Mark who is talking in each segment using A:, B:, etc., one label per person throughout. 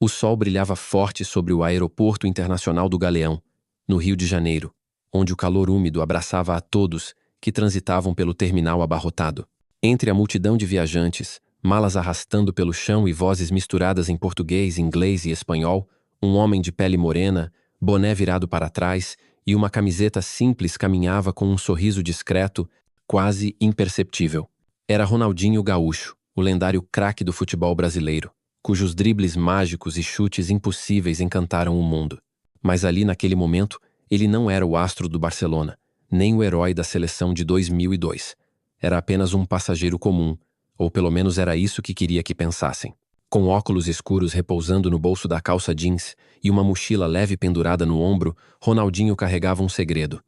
A: O sol brilhava forte sobre o aeroporto internacional do Galeão, no Rio de Janeiro, onde o calor úmido abraçava a todos que transitavam pelo terminal abarrotado. Entre a multidão de viajantes, malas arrastando pelo chão e vozes misturadas em português, inglês e espanhol, um homem de pele morena, boné virado para trás e uma camiseta simples caminhava com um sorriso discreto, quase imperceptível. Era Ronaldinho Gaúcho, o lendário craque do futebol brasileiro, cujos dribles mágicos e chutes impossíveis encantaram o mundo. Mas ali naquele momento, ele não era o astro do Barcelona, nem o herói da seleção de 2002. Era apenas um passageiro comum, ou pelo menos era isso que queria que pensassem. Com óculos escuros repousando no bolso da calça jeans e uma mochila leve pendurada no ombro, Ronaldinho carregava um segredo.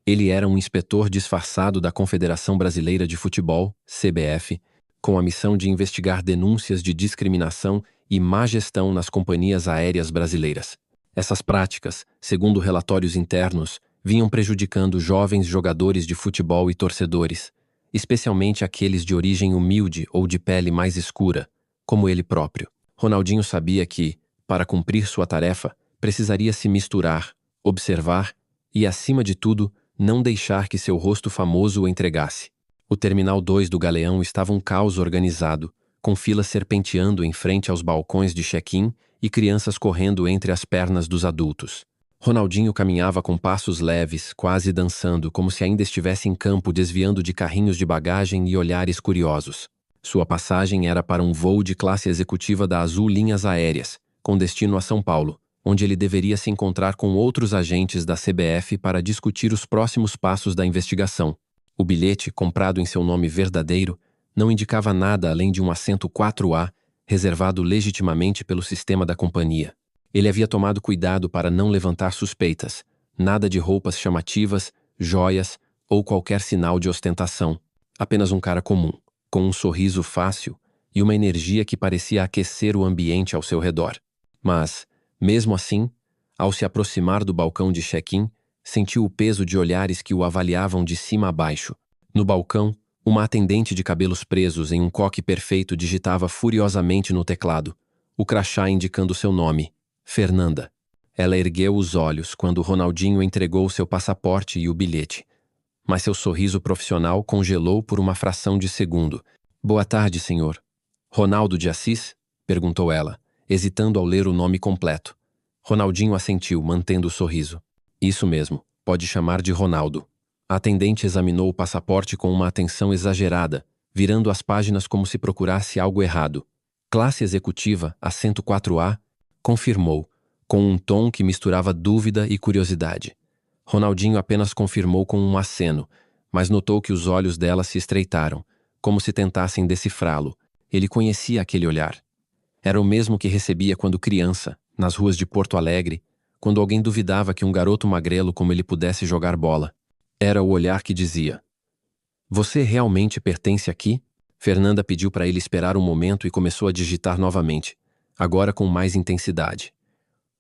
A: Ele era um inspetor disfarçado da Confederação Brasileira de Futebol, CBF, com a missão de investigar denúncias de discriminação e má gestão nas companhias aéreas brasileiras. Essas práticas, segundo relatórios internos, vinham prejudicando jovens jogadores de futebol e torcedores, especialmente aqueles de origem humilde ou de pele mais escura, como ele próprio. Ronaldinho sabia que, para cumprir sua tarefa, precisaria se misturar, observar e, acima de tudo, não deixar que seu rosto famoso o entregasse. O Terminal 2 do Galeão estava um caos organizado, com filas serpenteando em frente aos balcões de check-in e crianças correndo entre as pernas dos adultos. Ronaldinho caminhava com passos leves, quase dançando, como se ainda estivesse em campo desviando de carrinhos de bagagem e olhares curiosos. Sua passagem era para um voo de classe executiva da Azul Linhas Aéreas, com destino a São Paulo, onde ele deveria se encontrar com outros agentes da CBF para discutir os próximos passos da investigação. O bilhete, comprado em seu nome verdadeiro, não indicava nada além de um assento 4A, reservado legitimamente pelo sistema da companhia. Ele havia tomado cuidado para não levantar suspeitas, nada de roupas chamativas, joias ou qualquer sinal de ostentação. Apenas um cara comum, com um sorriso fácil e uma energia que parecia aquecer o ambiente ao seu redor. Mas, mesmo assim, ao se aproximar do balcão de check-in, sentiu o peso de olhares que o avaliavam de cima a baixo. No balcão, uma atendente de cabelos presos em um coque perfeito digitava furiosamente no teclado, o crachá indicando seu nome, Fernanda. Ela ergueu os olhos quando Ronaldinho entregou seu passaporte e o bilhete. Mas seu sorriso profissional congelou por uma fração de segundo. "Boa tarde, senhor." "Ronaldo de Assis?" perguntou ela, hesitando ao ler o nome completo. Ronaldinho assentiu, mantendo o sorriso. "Isso mesmo, pode chamar de Ronaldo." A atendente examinou o passaporte com uma atenção exagerada, virando as páginas como se procurasse algo errado. "Classe executiva, assento 4A?" confirmou, com um tom que misturava dúvida e curiosidade. Ronaldinho apenas confirmou com um aceno, mas notou que os olhos dela se estreitaram, como se tentassem decifrá-lo. Ele conhecia aquele olhar. Era o mesmo que recebia quando criança, nas ruas de Porto Alegre, quando alguém duvidava que um garoto magrelo como ele pudesse jogar bola. Era o olhar que dizia: "Você realmente pertence aqui?" Fernanda pediu para ele esperar um momento e começou a digitar novamente, agora com mais intensidade.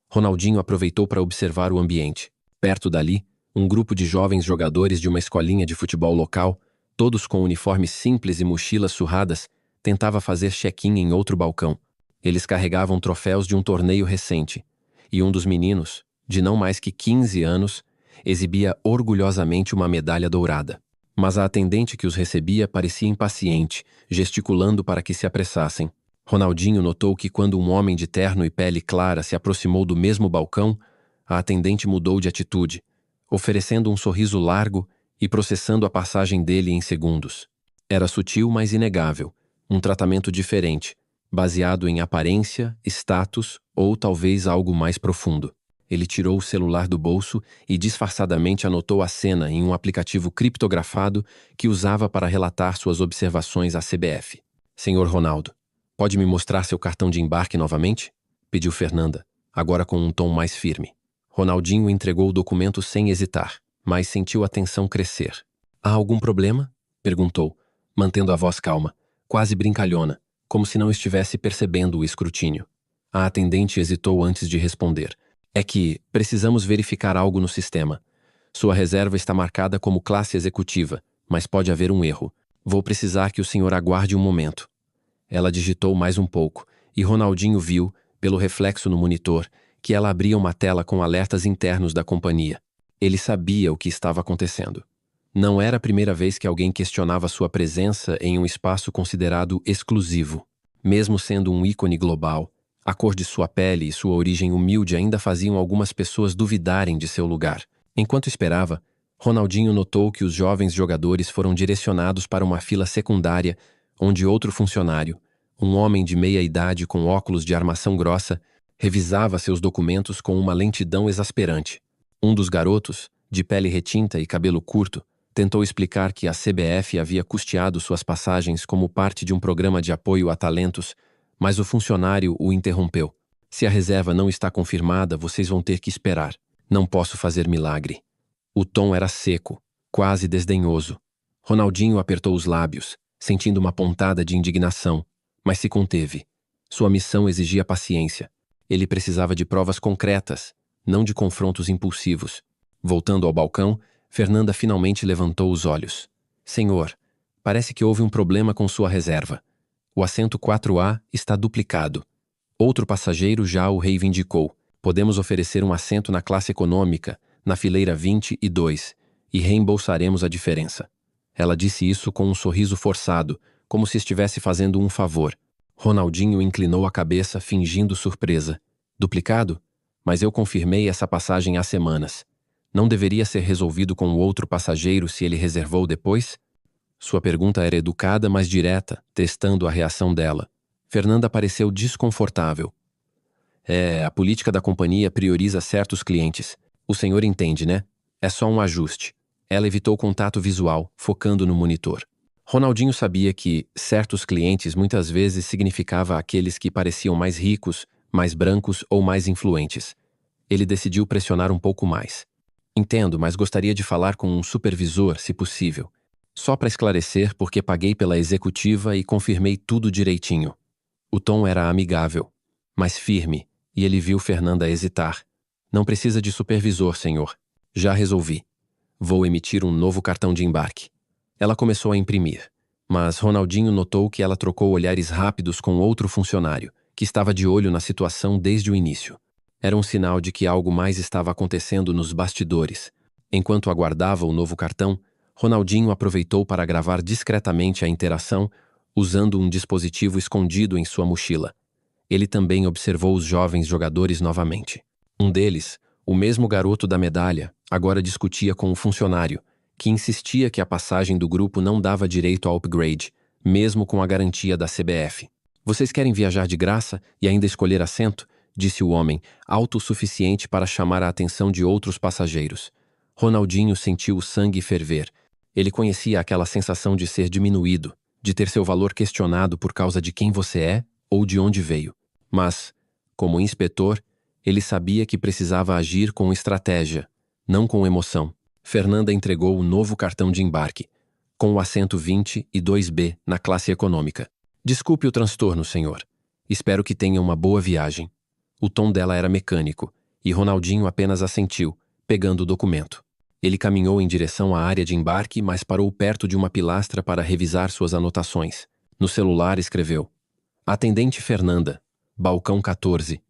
A: Ronaldinho aproveitou para observar o ambiente. Perto dali, um grupo de jovens jogadores de uma escolinha de futebol local, todos com uniformes simples e mochilas surradas, tentava fazer check-in em outro balcão. Eles carregavam troféus de um torneio recente, e um dos meninos, de não mais que 15 anos, exibia orgulhosamente uma medalha dourada. Mas a atendente que os recebia parecia impaciente, gesticulando para que se apressassem. Ronaldinho notou que quando um homem de terno e pele clara se aproximou do mesmo balcão, a atendente mudou de atitude, oferecendo um sorriso largo e processando a passagem dele em segundos. Era sutil, mas inegável, um tratamento diferente, baseado em aparência, status ou talvez algo mais profundo. Ele tirou o celular do bolso e disfarçadamente anotou a cena em um aplicativo criptografado que usava para relatar suas observações à CBF. "Senhor Ronaldo, pode me mostrar seu cartão de embarque novamente?" pediu Fernanda, agora com um tom mais firme. Ronaldinho entregou o documento sem hesitar, mas sentiu a tensão crescer. "Há algum problema?" perguntou, mantendo a voz calma, quase brincalhona, como se não estivesse percebendo o escrutínio. A atendente hesitou antes de responder. "É que precisamos verificar algo no sistema. Sua reserva está marcada como classe executiva, mas pode haver um erro. Vou precisar que o senhor aguarde um momento." Ela digitou mais um pouco, e Ronaldinho viu, pelo reflexo no monitor, que ela abria uma tela com alertas internos da companhia. Ele sabia o que estava acontecendo. Não era a primeira vez que alguém questionava sua presença em um espaço considerado exclusivo. Mesmo sendo um ícone global, a cor de sua pele e sua origem humilde ainda faziam algumas pessoas duvidarem de seu lugar. Enquanto esperava, Ronaldinho notou que os jovens jogadores foram direcionados para uma fila secundária, onde outro funcionário, um homem de meia-idade com óculos de armação grossa, revisava seus documentos com uma lentidão exasperante. Um dos garotos, de pele retinta e cabelo curto, tentou explicar que a CBF havia custeado suas passagens como parte de um programa de apoio a talentos, mas o funcionário o interrompeu. Se a reserva não está confirmada, vocês vão ter que esperar. Não posso fazer milagre. O tom era seco, quase desdenhoso. Ronaldinho apertou os lábios, sentindo uma pontada de indignação, mas se conteve. Sua missão exigia paciência. Ele precisava de provas concretas, não de confrontos impulsivos. Voltando ao balcão, Fernanda finalmente levantou os olhos. Senhor, parece que houve um problema com sua reserva. O assento 4A está duplicado. Outro passageiro já o reivindicou. Podemos oferecer um assento na classe econômica, na fileira 22, e reembolsaremos a diferença. Ela disse isso com um sorriso forçado, como se estivesse fazendo um favor. Ronaldinho inclinou a cabeça, fingindo surpresa. Duplicado? Mas eu confirmei essa passagem há semanas. Não deveria ser resolvido com o outro passageiro se ele reservou depois? Sua pergunta era educada, mas direta, testando a reação dela. Fernanda pareceu desconfortável. A política da companhia prioriza certos clientes. O senhor entende, né? É só um ajuste. Ela evitou contato visual, focando no monitor. Ronaldinho sabia que certos clientes muitas vezes significava aqueles que pareciam mais ricos, mais brancos ou mais influentes. Ele decidiu pressionar um pouco mais. Entendo, mas gostaria de falar com um supervisor, se possível. Só para esclarecer, porque paguei pela executiva e confirmei tudo direitinho. O tom era amigável, mas firme, e ele viu Fernanda hesitar. Não precisa de supervisor, senhor. Já resolvi. Vou emitir um novo cartão de embarque. Ela começou a imprimir, mas Ronaldinho notou que ela trocou olhares rápidos com outro funcionário, que estava de olho na situação desde o início. Era um sinal de que algo mais estava acontecendo nos bastidores. Enquanto aguardava o novo cartão, Ronaldinho aproveitou para gravar discretamente a interação, usando um dispositivo escondido em sua mochila. Ele também observou os jovens jogadores novamente. Um deles, o mesmo garoto da medalha, agora discutia com o funcionário, que insistia que a passagem do grupo não dava direito ao upgrade, mesmo com a garantia da CBF. Vocês querem viajar de graça e ainda escolher assento? Disse o homem, autossuficiente para chamar a atenção de outros passageiros. Ronaldinho sentiu o sangue ferver. Ele conhecia aquela sensação de ser diminuído, de ter seu valor questionado por causa de quem você é ou de onde veio. Mas, como inspetor, ele sabia que precisava agir com estratégia, não com emoção. Fernanda entregou o novo cartão de embarque, com o assento 20 e 2B na classe econômica. Desculpe o transtorno, senhor. Espero que tenha uma boa viagem. O tom dela era mecânico, e Ronaldinho apenas assentiu, pegando o documento. Ele caminhou em direção à área de embarque, mas parou perto de uma pilastra para revisar suas anotações. No celular escreveu: Atendente Fernanda, balcão 14.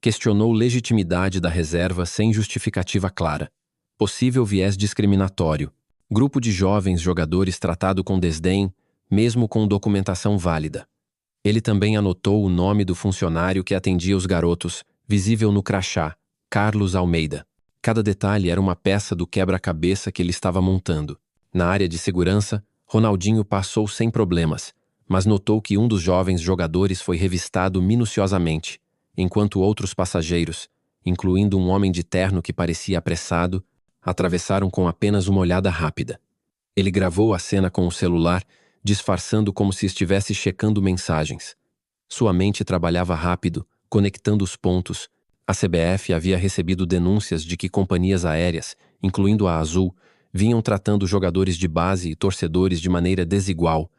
A: Questionou legitimidade da reserva sem justificativa clara. Possível viés discriminatório. Grupo de jovens jogadores tratado com desdém, mesmo com documentação válida. Ele também anotou o nome do funcionário que atendia os garotos, visível no crachá, Carlos Almeida. Cada detalhe era uma peça do quebra-cabeça que ele estava montando. Na área de segurança, Ronaldinho passou sem problemas, mas notou que um dos jovens jogadores foi revistado minuciosamente, enquanto outros passageiros, incluindo um homem de terno que parecia apressado, atravessaram com apenas uma olhada rápida. Ele gravou a cena com o celular, disfarçando como se estivesse checando mensagens. Sua mente trabalhava rápido, conectando os pontos. A CBF havia recebido denúncias de que companhias aéreas, incluindo a Azul, vinham tratando jogadores de base e torcedores de maneira desigual,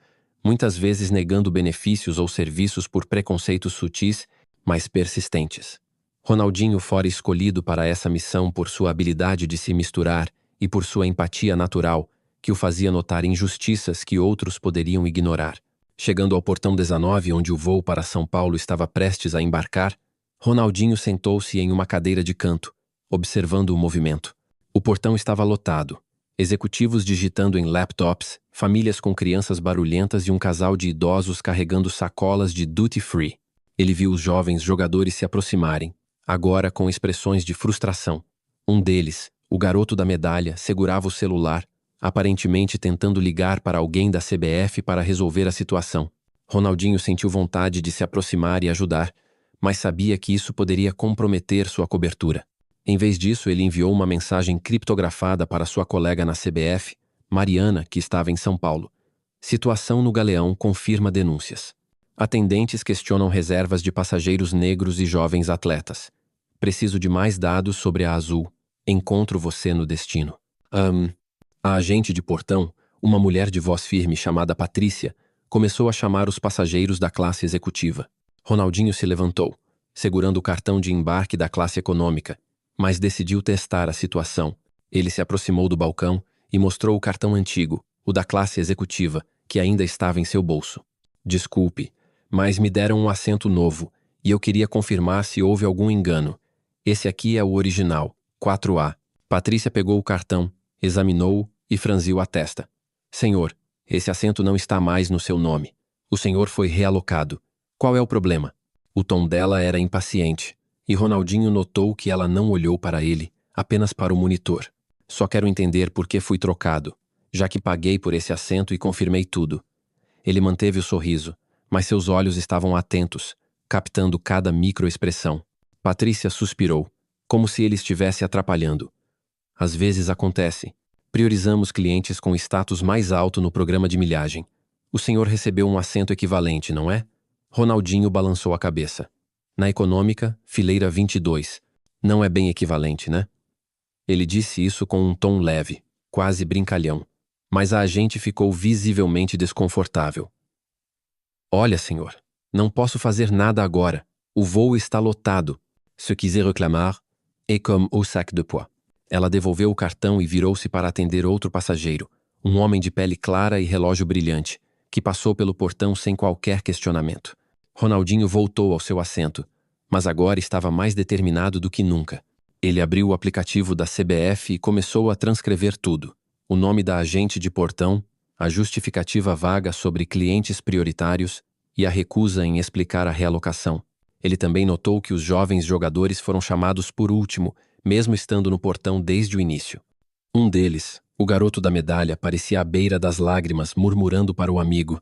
A: muitas vezes negando benefícios ou serviços por preconceitos sutis, mas persistentes. Ronaldinho fora escolhido para essa missão por sua habilidade de se misturar e por sua empatia natural, que o fazia notar injustiças que outros poderiam ignorar. Chegando ao portão 19, onde o voo para São Paulo estava prestes a embarcar, Ronaldinho sentou-se em uma cadeira de canto, observando o movimento. O portão estava lotado. Executivos digitando em laptops, famílias com crianças barulhentas e um casal de idosos carregando sacolas de duty-free. Ele viu os jovens jogadores se aproximarem, agora com expressões de frustração. Um deles, o garoto da medalha, segurava o celular, aparentemente tentando ligar para alguém da CBF para resolver a situação. Ronaldinho sentiu vontade de se aproximar e ajudar, mas sabia que isso poderia comprometer sua cobertura. Em vez disso, ele enviou uma mensagem criptografada para sua colega na CBF, Mariana, que estava em São Paulo. Situação no Galeão confirma denúncias. Atendentes questionam reservas de passageiros negros e jovens atletas. Preciso de mais dados sobre a Azul. Encontro você no destino. A agente de portão, uma mulher de voz firme chamada Patrícia, começou a chamar os passageiros da classe executiva. Ronaldinho se levantou, segurando o cartão de embarque da classe econômica, mas decidiu testar a situação. Ele se aproximou do balcão e mostrou o cartão antigo, o da classe executiva, que ainda estava em seu bolso. Desculpe, mas me deram um assento novo e eu queria confirmar se houve algum engano. Esse aqui é o original, 4A. Patrícia pegou o cartão, examinou-o e franziu a testa. Senhor, esse assento não está mais no seu nome. O senhor foi realocado. Qual é o problema? O tom dela era impaciente, e Ronaldinho notou que ela não olhou para ele, apenas para o monitor. Só quero entender por que fui trocado, já que paguei por esse assento e confirmei tudo. Ele manteve o sorriso, mas seus olhos estavam atentos, captando cada microexpressão. Patrícia suspirou, como se ele estivesse atrapalhando. Às vezes acontece. Priorizamos clientes com status mais alto no programa de milhagem. O senhor recebeu um assento equivalente, não é? Ronaldinho balançou a cabeça. Na econômica, fileira 22. Não é bem equivalente, né? Ele disse isso com um tom leve, quase brincalhão. Mas a agente ficou visivelmente desconfortável. Olha, senhor, não posso fazer nada agora. O voo está lotado. Se quiser reclamar, é comme au sac de pois. Ela devolveu o cartão e virou-se para atender outro passageiro, um homem de pele clara e relógio brilhante, que passou pelo portão sem qualquer questionamento. Ronaldinho voltou ao seu assento, mas agora estava mais determinado do que nunca. Ele abriu o aplicativo da CBF e começou a transcrever tudo. O nome da agente de portão, a justificativa vaga sobre clientes prioritários e a recusa em explicar a realocação. Ele também notou que os jovens jogadores foram chamados por último, mesmo estando no portão desde o início. Um deles, o garoto da medalha, parecia à beira das lágrimas, murmurando para o amigo: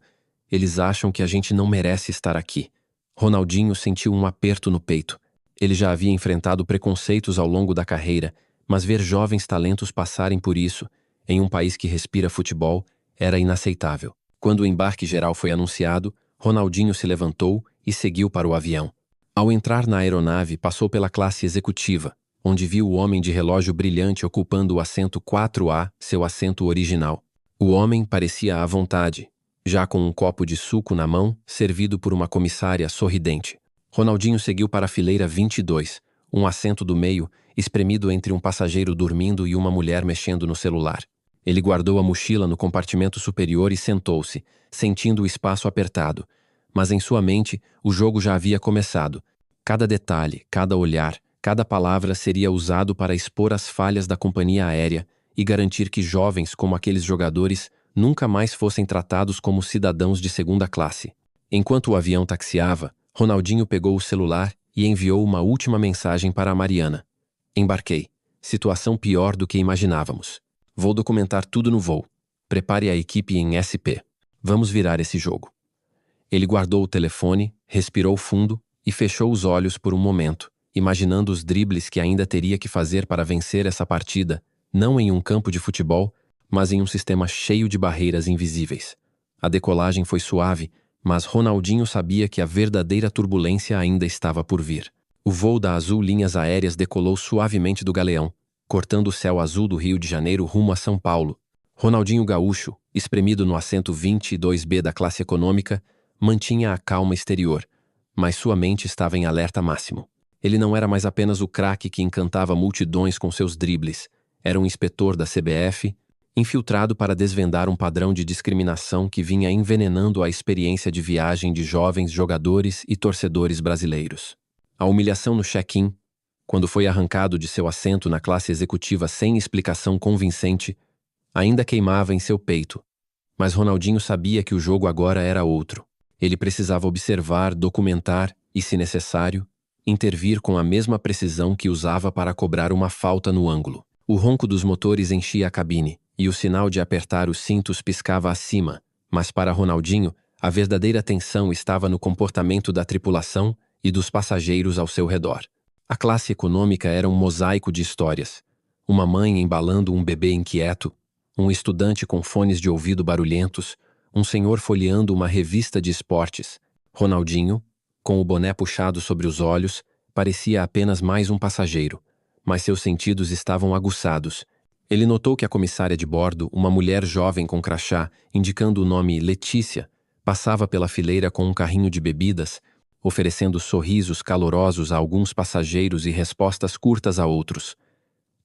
A: "Eles acham que a gente não merece estar aqui." Ronaldinho sentiu um aperto no peito. Ele já havia enfrentado preconceitos ao longo da carreira, mas ver jovens talentos passarem por isso, em um país que respira futebol, era inaceitável. Quando o embarque geral foi anunciado, Ronaldinho se levantou e seguiu para o avião. Ao entrar na aeronave, passou pela classe executiva, onde viu o homem de relógio brilhante ocupando o assento 4A, seu assento original. O homem parecia à vontade, já com um copo de suco na mão, servido por uma comissária sorridente. Ronaldinho seguiu para a fileira 22, um assento do meio, espremido entre um passageiro dormindo e uma mulher mexendo no celular. Ele guardou a mochila no compartimento superior e sentou-se, sentindo o espaço apertado. Mas em sua mente, o jogo já havia começado. Cada detalhe, cada olhar, cada palavra seria usado para expor as falhas da companhia aérea e garantir que jovens como aqueles jogadores nunca mais fossem tratados como cidadãos de segunda classe. Enquanto o avião taxiava, Ronaldinho pegou o celular e enviou uma última mensagem para a Mariana. Embarquei. Situação pior do que imaginávamos. Vou documentar tudo no voo. Prepare a equipe em SP. Vamos virar esse jogo. Ele guardou o telefone, respirou fundo e fechou os olhos por um momento, imaginando os dribles que ainda teria que fazer para vencer essa partida, não em um campo de futebol, mas em um sistema cheio de barreiras invisíveis. A decolagem foi suave, mas Ronaldinho sabia que a verdadeira turbulência ainda estava por vir. O voo da Azul Linhas Aéreas decolou suavemente do Galeão, cortando o céu azul do Rio de Janeiro rumo a São Paulo. Ronaldinho Gaúcho, espremido no assento 22B da classe econômica, mantinha a calma exterior, mas sua mente estava em alerta máximo. Ele não era mais apenas o craque que encantava multidões com seus dribles. Era um inspetor da CBF, infiltrado para desvendar um padrão de discriminação que vinha envenenando a experiência de viagem de jovens jogadores e torcedores brasileiros. A humilhação no check-in, quando foi arrancado de seu assento na classe executiva sem explicação convincente, ainda queimava em seu peito. Mas Ronaldinho sabia que o jogo agora era outro. Ele precisava observar, documentar e, se necessário, intervir com a mesma precisão que usava para cobrar uma falta no ângulo. O ronco dos motores enchia a cabine e o sinal de apertar os cintos piscava acima, mas para Ronaldinho, a verdadeira tensão estava no comportamento da tripulação e dos passageiros ao seu redor. A classe econômica era um mosaico de histórias. Uma mãe embalando um bebê inquieto, um estudante com fones de ouvido barulhentos, um senhor folheando uma revista de esportes. Ronaldinho, com o boné puxado sobre os olhos, parecia apenas mais um passageiro, mas seus sentidos estavam aguçados. Ele notou que a comissária de bordo, uma mulher jovem com crachá, indicando o nome Letícia, passava pela fileira com um carrinho de bebidas, oferecendo sorrisos calorosos a alguns passageiros e respostas curtas a outros.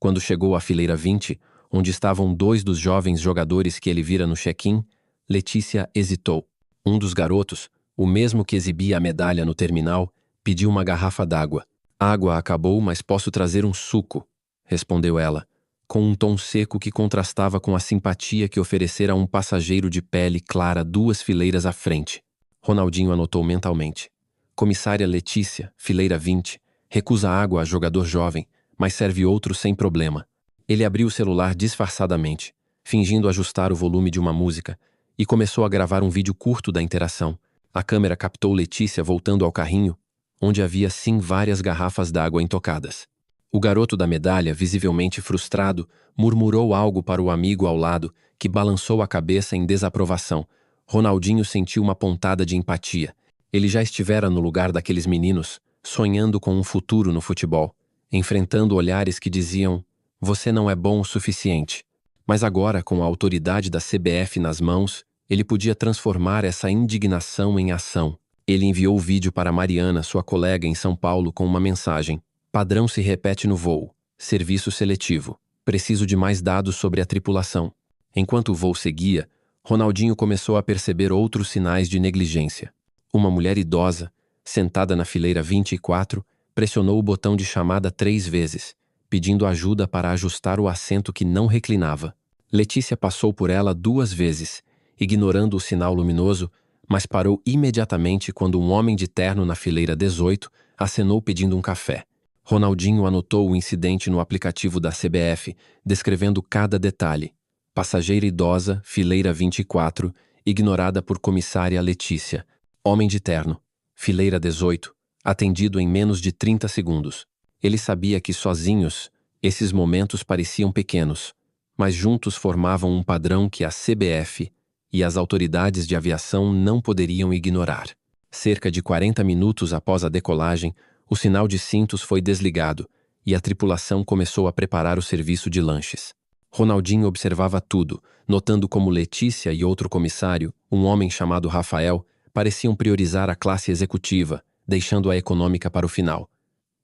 A: Quando chegou à fileira 20, onde estavam 2 dos jovens jogadores que ele vira no check-in, Letícia hesitou. Um dos garotos, o mesmo que exibia a medalha no terminal, pediu uma garrafa d'água. "Água acabou, mas posso trazer um suco", respondeu ela, com um tom seco que contrastava com a simpatia que oferecera a um passageiro de pele clara 2 fileiras à frente. Ronaldinho anotou mentalmente. Comissária Letícia, fileira 20, recusa água a jogador jovem, mas serve outro sem problema. Ele abriu o celular disfarçadamente, fingindo ajustar o volume de uma música, e começou a gravar um vídeo curto da interação. A câmera captou Letícia voltando ao carrinho, onde havia sim várias garrafas d'água intocadas. O garoto da medalha, visivelmente frustrado, murmurou algo para o amigo ao lado, que balançou a cabeça em desaprovação. Ronaldinho sentiu uma pontada de empatia. Ele já estivera no lugar daqueles meninos, sonhando com um futuro no futebol, enfrentando olhares que diziam: "Você não é bom o suficiente." Mas agora, com a autoridade da CBF nas mãos, ele podia transformar essa indignação em ação. Ele enviou o vídeo para Mariana, sua colega em São Paulo, com uma mensagem: "Padrão se repete no voo. Serviço seletivo. Preciso de mais dados sobre a tripulação." Enquanto o voo seguia, Ronaldinho começou a perceber outros sinais de negligência. Uma mulher idosa, sentada na fileira 24, pressionou o botão de chamada 3 vezes, pedindo ajuda para ajustar o assento que não reclinava. Letícia passou por ela 2 vezes, ignorando o sinal luminoso, mas parou imediatamente quando um homem de terno na fileira 18 acenou pedindo um café. Ronaldinho anotou o incidente no aplicativo da CBF, descrevendo cada detalhe. Passageira idosa, fileira 24, ignorada por comissária Letícia. Homem de terno, fileira 18, atendido em menos de 30 segundos. Ele sabia que sozinhos, esses momentos pareciam pequenos, mas juntos formavam um padrão que a CBF e as autoridades de aviação não poderiam ignorar. Cerca de 40 minutos após a decolagem, o sinal de cintos foi desligado e a tripulação começou a preparar o serviço de lanches. Ronaldinho observava tudo, notando como Letícia e outro comissário, um homem chamado Rafael, pareciam priorizar a classe executiva, deixando a econômica para o final.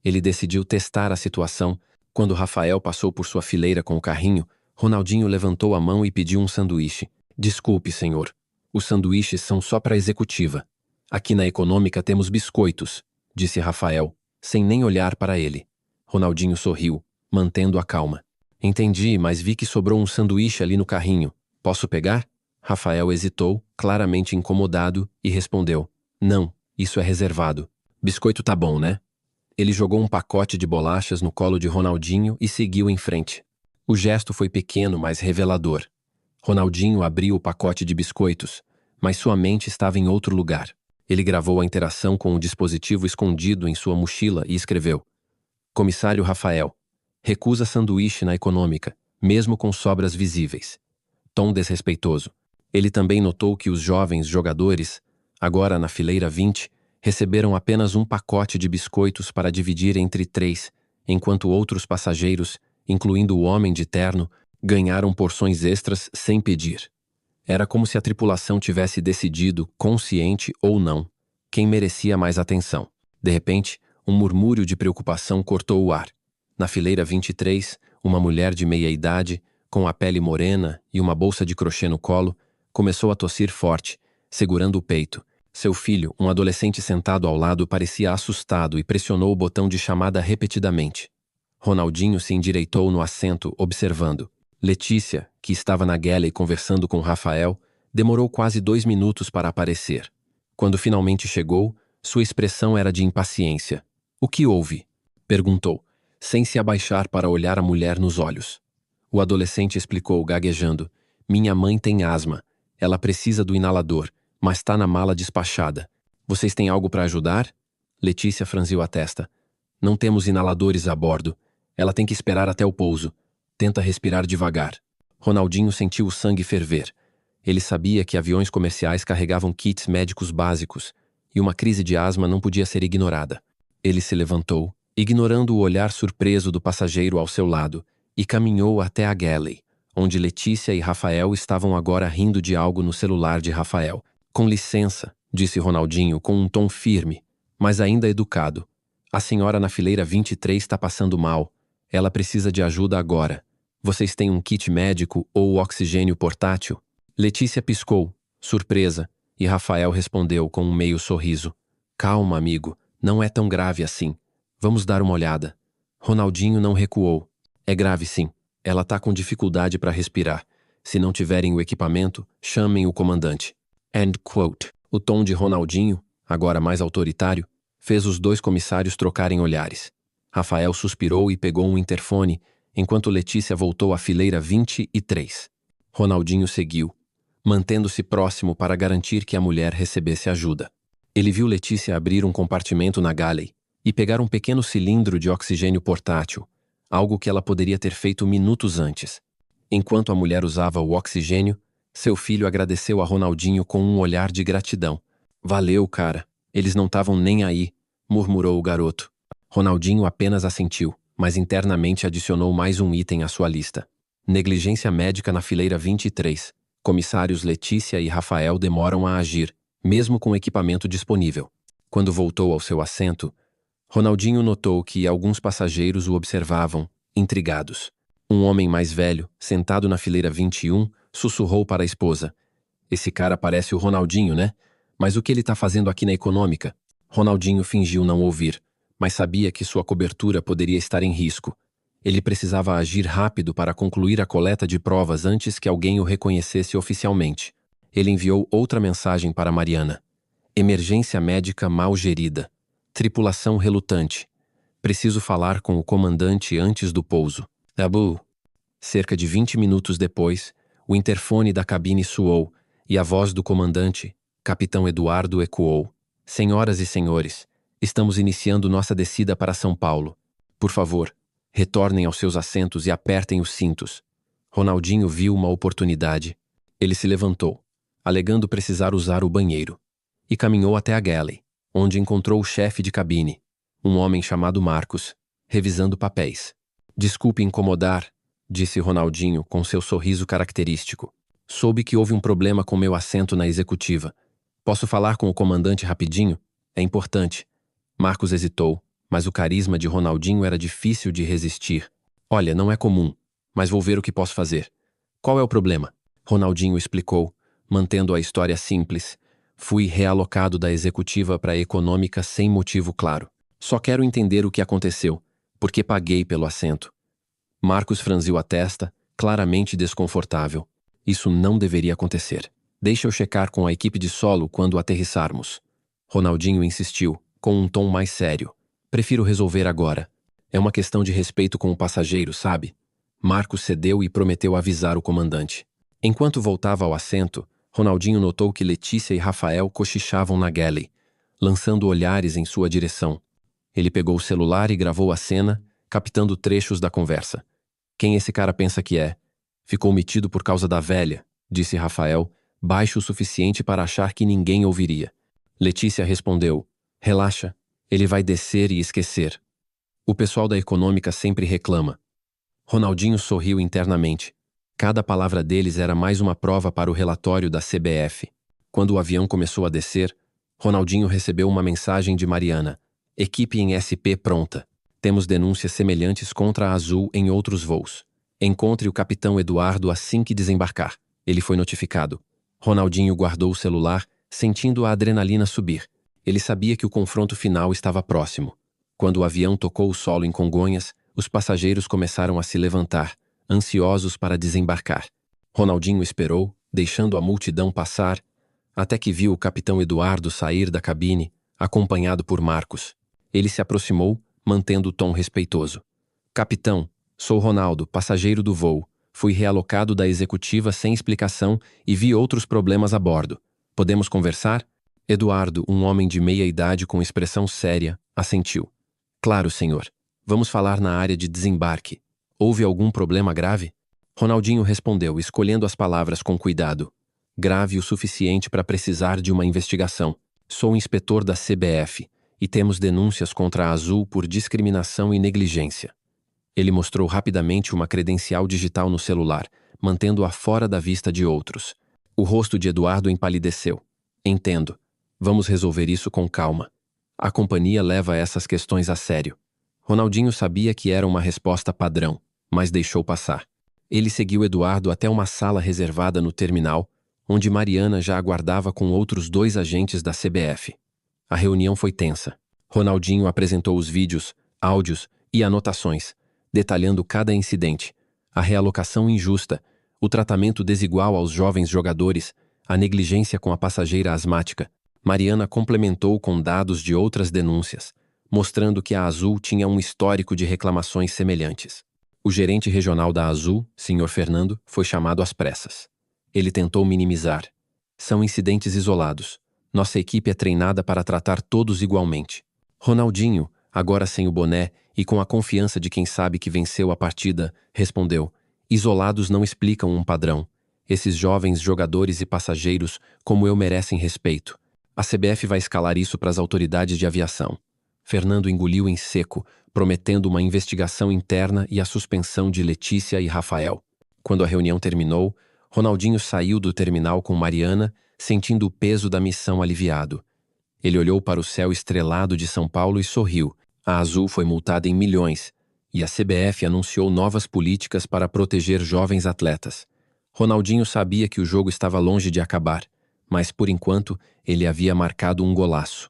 A: Ele decidiu testar a situação. Quando Rafael passou por sua fileira com o carrinho, Ronaldinho levantou a mão e pediu um sanduíche. "Desculpe, senhor. Os sanduíches são só para a executiva. Aqui na econômica temos biscoitos", disse Rafael, sem nem olhar para ele. Ronaldinho sorriu, mantendo a calma. "Entendi, mas vi que sobrou um sanduíche ali no carrinho. Posso pegar?" Rafael hesitou, claramente incomodado, e respondeu: "Não, isso é reservado. Biscoito tá bom, né?" Ele jogou um pacote de bolachas no colo de Ronaldinho e seguiu em frente. O gesto foi pequeno, mas revelador. Ronaldinho abriu o pacote de biscoitos, mas sua mente estava em outro lugar. Ele gravou a interação com o dispositivo escondido em sua mochila e escreveu: "Comissário Rafael, recusa sanduíche na econômica, mesmo com sobras visíveis." Tom desrespeitoso. Ele também notou que os jovens jogadores, agora na fileira 20, receberam apenas um pacote de biscoitos para dividir entre 3, enquanto outros passageiros, incluindo o homem de terno, ganharam porções extras sem pedir. Era como se a tripulação tivesse decidido, consciente ou não, quem merecia mais atenção. De repente, um murmúrio de preocupação cortou o ar. Na fileira 23, uma mulher de meia idade, com a pele morena e uma bolsa de crochê no colo, começou a tossir forte, segurando o peito. Seu filho, um adolescente sentado ao lado, parecia assustado e pressionou o botão de chamada repetidamente. Ronaldinho se endireitou no assento, observando. Letícia, que estava na galley conversando com Rafael, demorou quase 2 minutos para aparecer. Quando finalmente chegou, sua expressão era de impaciência. "O que houve?" perguntou, sem se abaixar para olhar a mulher nos olhos. O adolescente explicou, gaguejando. "Minha mãe tem asma. Ela precisa do inalador, mas está na mala despachada. Vocês têm algo para ajudar?" Letícia franziu a testa. "Não temos inaladores a bordo. Ela tem que esperar até o pouso. Tenta respirar devagar." Ronaldinho sentiu o sangue ferver. Ele sabia que aviões comerciais carregavam kits médicos básicos, e uma crise de asma não podia ser ignorada. Ele se levantou, ignorando o olhar surpreso do passageiro ao seu lado, e caminhou até a galley, onde Letícia e Rafael estavam agora rindo de algo no celular de Rafael. "Com licença", disse Ronaldinho com um tom firme, mas ainda educado. "A senhora na fileira 23 está passando mal. Ela precisa de ajuda agora. Vocês têm um kit médico ou oxigênio portátil?" Letícia piscou, surpresa, e Rafael respondeu com um meio sorriso. "Calma, amigo, não é tão grave assim. Vamos dar uma olhada." Ronaldinho não recuou. "É grave sim. Ela tá com dificuldade para respirar. Se não tiverem o equipamento, chamem o comandante." End quote. O tom de Ronaldinho, agora mais autoritário, fez os dois comissários trocarem olhares. Rafael suspirou e pegou um interfone, enquanto Letícia voltou à fileira 23. Ronaldinho seguiu, mantendo-se próximo para garantir que a mulher recebesse ajuda. Ele viu Letícia abrir um compartimento na galley e pegar um pequeno cilindro de oxigênio portátil, algo que ela poderia ter feito minutos antes. Enquanto a mulher usava o oxigênio, seu filho agradeceu a Ronaldinho com um olhar de gratidão. "Valeu, cara. Eles não estavam nem aí", murmurou o garoto. Ronaldinho apenas assentiu, mas internamente adicionou mais um item à sua lista. Negligência médica na fileira 23. Comissários Letícia e Rafael demoram a agir, mesmo com equipamento disponível. Quando voltou ao seu assento, Ronaldinho notou que alguns passageiros o observavam, intrigados. Um homem mais velho, sentado na fileira 21, sussurrou para a esposa. "Esse cara parece o Ronaldinho, né? Mas o que ele está fazendo aqui na Econômica?" Ronaldinho fingiu não ouvir, mas sabia que sua cobertura poderia estar em risco. Ele precisava agir rápido para concluir a coleta de provas antes que alguém o reconhecesse oficialmente. Ele enviou outra mensagem para Mariana. "Emergência médica mal gerida. Tripulação relutante. Preciso falar com o comandante antes do pouso." Abu. Cerca de 20 minutos depois, o interfone da cabine soou e a voz do comandante, Capitão Eduardo, ecoou. "Senhoras e senhores, estamos iniciando nossa descida para São Paulo. Por favor, retornem aos seus assentos e apertem os cintos." Ronaldinho viu uma oportunidade. Ele se levantou, alegando precisar usar o banheiro, e caminhou até a galley, onde encontrou o chefe de cabine, um homem chamado Marcos, revisando papéis. "Desculpe incomodar", disse Ronaldinho com seu sorriso característico. "Soube que houve um problema com meu assento na executiva. Posso falar com o comandante rapidinho? É importante." Marcos hesitou, mas o carisma de Ronaldinho era difícil de resistir. "Olha, não é comum, mas vou ver o que posso fazer." "Qual é o problema?" Ronaldinho explicou, mantendo a história simples. "Fui realocado da executiva para a econômica sem motivo claro. Só quero entender o que aconteceu, porque paguei pelo assento." Marcos franziu a testa, claramente desconfortável. "Isso não deveria acontecer. Deixa eu checar com a equipe de solo quando aterrissarmos." Ronaldinho insistiu, com um tom mais sério. "Prefiro resolver agora. É uma questão de respeito com o passageiro, sabe?" Marcos cedeu e prometeu avisar o comandante. Enquanto voltava ao assento, Ronaldinho notou que Letícia e Rafael cochichavam na galley, lançando olhares em sua direção. Ele pegou o celular e gravou a cena, captando trechos da conversa. "Quem esse cara pensa que é? Ficou metido por causa da velha", disse Rafael, baixo o suficiente para achar que ninguém ouviria. Letícia respondeu, "Relaxa, ele vai descer e esquecer. O pessoal da econômica sempre reclama." Ronaldinho sorriu internamente. Cada palavra deles era mais uma prova para o relatório da CBF. Quando o avião começou a descer, Ronaldinho recebeu uma mensagem de Mariana. "Equipe em SP pronta. Temos denúncias semelhantes contra a Azul em outros voos. Encontre o capitão Eduardo assim que desembarcar." Ele foi notificado. Ronaldinho guardou o celular sentindo a adrenalina subir. Ele sabia que o confronto final estava próximo. Quando o avião tocou o solo em Congonhas, os passageiros começaram a se levantar, ansiosos para desembarcar. Ronaldinho esperou, deixando a multidão passar, até que viu o capitão Eduardo sair da cabine, acompanhado por Marcos. Ele se aproximou, mantendo o tom respeitoso. Capitão, sou Ronaldo, passageiro do voo. Fui realocado da executiva sem explicação e vi outros problemas a bordo. Podemos conversar? Eduardo, um homem de meia idade com expressão séria, assentiu. Claro, senhor. Vamos falar na área de desembarque. Houve algum problema grave? Ronaldinho respondeu, escolhendo as palavras com cuidado. Grave o suficiente para precisar de uma investigação. Sou inspetor da CBF e temos denúncias contra a Azul por discriminação e negligência. Ele mostrou rapidamente uma credencial digital no celular, mantendo-a fora da vista de outros. O rosto de Eduardo empalideceu. Entendo. Vamos resolver isso com calma. A companhia leva essas questões a sério. Ronaldinho sabia que era uma resposta padrão, mas deixou passar. Ele seguiu Eduardo até uma sala reservada no terminal, onde Mariana já aguardava com outros 2 agentes da CBF. A reunião foi tensa. Ronaldinho apresentou os vídeos, áudios e anotações, detalhando cada incidente, a realocação injusta, o tratamento desigual aos jovens jogadores, a negligência com a passageira asmática. Mariana complementou com dados de outras denúncias, mostrando que a Azul tinha um histórico de reclamações semelhantes. O gerente regional da Azul, Sr. Fernando, foi chamado às pressas. Ele tentou minimizar. São incidentes isolados. Nossa equipe é treinada para tratar todos igualmente. Ronaldinho, agora sem o boné e com a confiança de quem sabe que venceu a partida, respondeu: isolados não explicam um padrão. Esses jovens jogadores e passageiros, como eu, merecem respeito. A CBF vai escalar isso para as autoridades de aviação. Fernando engoliu em seco, prometendo uma investigação interna e a suspensão de Letícia e Rafael. Quando a reunião terminou, Ronaldinho saiu do terminal com Mariana, sentindo o peso da missão aliviado. Ele olhou para o céu estrelado de São Paulo e sorriu. A Azul foi multada em milhões, e a CBF anunciou novas políticas para proteger jovens atletas. Ronaldinho sabia que o jogo estava longe de acabar, mas por enquanto ele havia marcado um golaço.